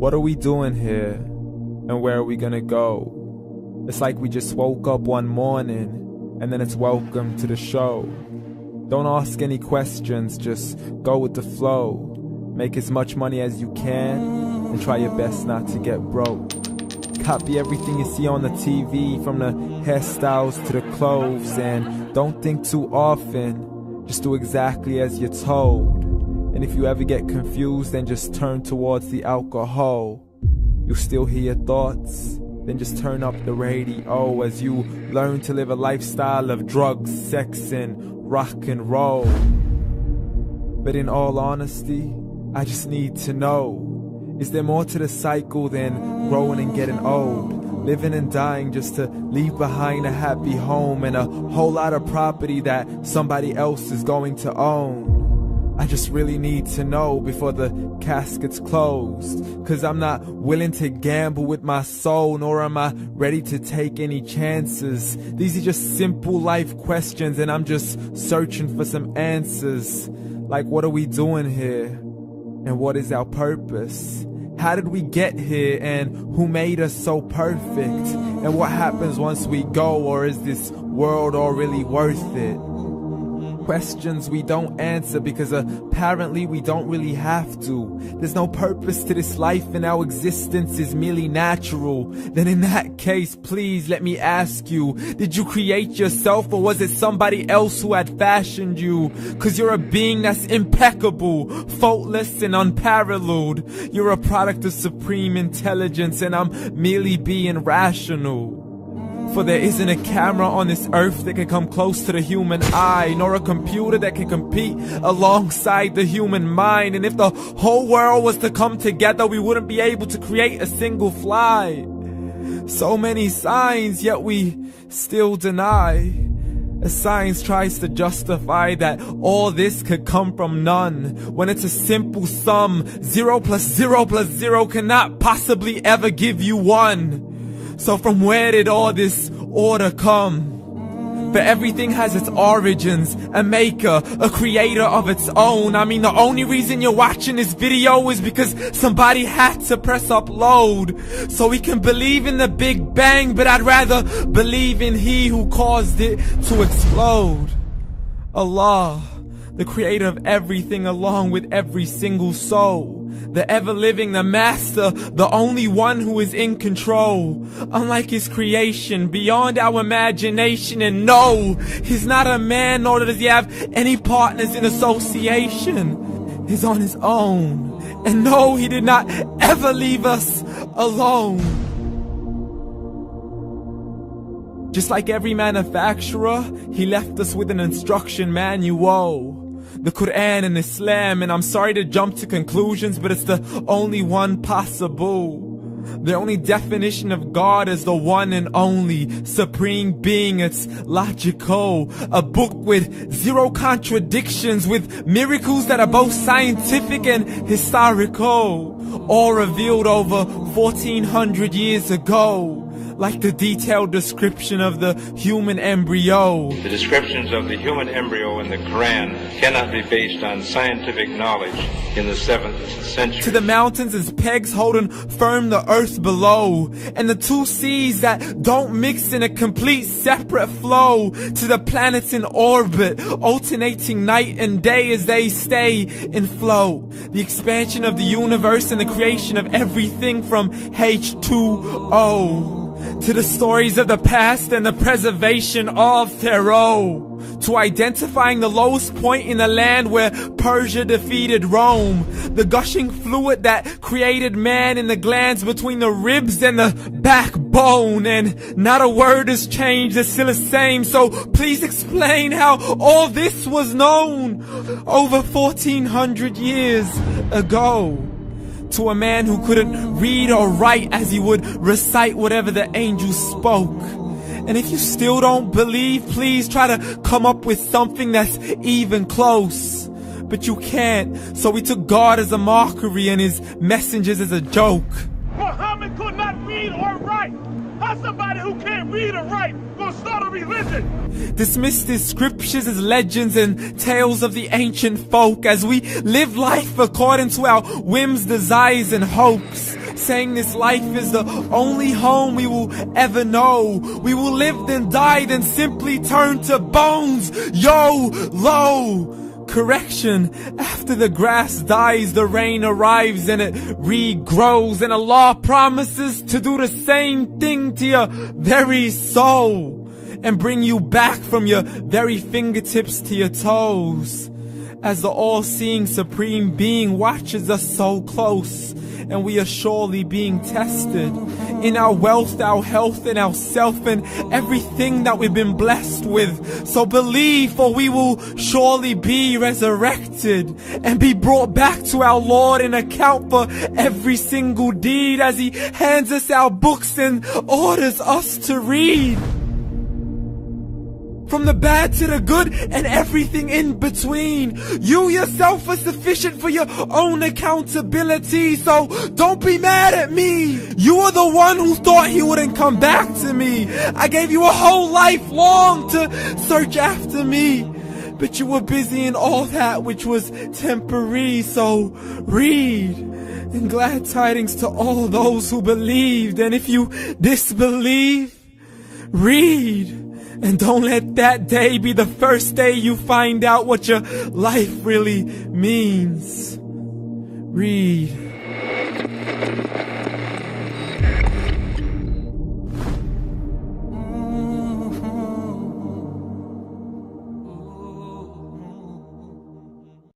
What are we doing here? And where are we gonna go? It's like we just woke up one morning and then it's welcome to the show. Don't ask any questions, just go with the flow. Make as much money as you can and try your best not to get broke. Copy everything you see on the TV, from the hairstyles to the clothes, and don't think too often, just do exactly as you're told. And if you ever get confused, then just turn towards the alcohol. You still hear your thoughts? Then just turn up the radio as you learn to live a lifestyle of drugs, sex, and rock and roll. But in all honesty, I just need to know, is there more to the cycle than growing and getting old? Living and dying just to leave behind a happy home and a whole lot of property that somebody else is going to own. I just really need to know before the casket's closed, 'cause I'm not willing to gamble with my soul, nor am I ready to take any chances. These are just simple life questions and I'm just searching for some answers. Like, what are we doing here? And what is our purpose? How did we get here, and who made us so perfect? And what happens once we go, or is this world all really worth it? Questions we don't answer because apparently we don't really have to. There's no purpose to this life and our existence is merely natural. Then in that case, please let me ask you, did you create yourself, or was it somebody else who had fashioned you? 'Cause you're a being that's impeccable, faultless and unparalleled. You're a product of supreme intelligence and I'm merely being rational. For there isn't a camera on this earth that can come close to the human eye, nor a computer that can compete alongside the human mind. And if the whole world was to come together, we wouldn't be able to create a single fly. So many signs, yet we still deny. As science tries to justify that all this could come from none, when it's a simple sum. 0 plus 0 plus 0 cannot possibly ever give you 1. So from where did all this order come? For everything has its origins, a maker, a creator of its own. I mean, the only reason you're watching this video is because somebody had to press upload. So we can believe in the Big Bang, but I'd rather believe in He who caused it to explode. Allah, the creator of everything along with every single soul. The ever-living, the master, the only one who is in control. Unlike his creation, beyond our imagination. And no, he's not a man, nor does he have any partners in association. He's on his own. And no, he did not ever leave us alone. Just like every manufacturer, he left us with an instruction manual. The Quran and Islam, and I'm sorry to jump to conclusions, but it's the only one possible. The only definition of God is the one and only supreme being. It's logical, a book with 0 contradictions, with miracles that are both scientific and historical, all revealed over 1400 years ago. Like the detailed description of the human embryo. The descriptions of the human embryo in the Quran cannot be based on scientific knowledge in the 7th century. To the mountains as pegs holding firm the earth below, and the 2 seas that don't mix in a complete separate flow. To the planets in orbit, alternating night and day as they stay in flow. The expansion of the universe and the creation of everything from H2O. To the stories of the past and the preservation of Pharaoh. To identifying the lowest point in the land where Persia defeated Rome. The gushing fluid that created man in the glands between the ribs and the backbone. And not a word has changed, it's still the same. So please explain how all this was known over 1400 years ago. To a man who couldn't read or write, as he would recite whatever the angels spoke. And if you still don't believe, please try to come up with something that's even close. But you can't, so we took God as a mockery and his messengers as a joke. Muhammad could not read or write. How's somebody who can't read or write gonna start a religion? Dismissed his scriptures as legends and tales of the ancient folk, as we live life according to our whims, desires, and hopes. saying this life is the only home we will ever know. We will live then die then simply turn to bones. YOLO! Correction, after the grass dies, the rain arrives and it regrows, and Allah promises to do the same thing to your very soul and bring you back from your very fingertips to your toes, as the all-seeing supreme being watches us so close, and we are surely being tested in our wealth, our health, and our self, and everything that we've been blessed with. So believe, for we will surely be resurrected and be brought back to our Lord and account for every single deed, as He hands us our books and orders us to read. From the bad to the good and everything in between. You yourself are sufficient for your own accountability, so don't be mad at me. You are the one who thought He wouldn't come back to me. I gave you a whole life long to search after me, but you were busy in all that which was temporary. So read, and glad tidings to all those who believed. And if you disbelieve, read. And don't let that day be the first day you find out what your life really means. Read.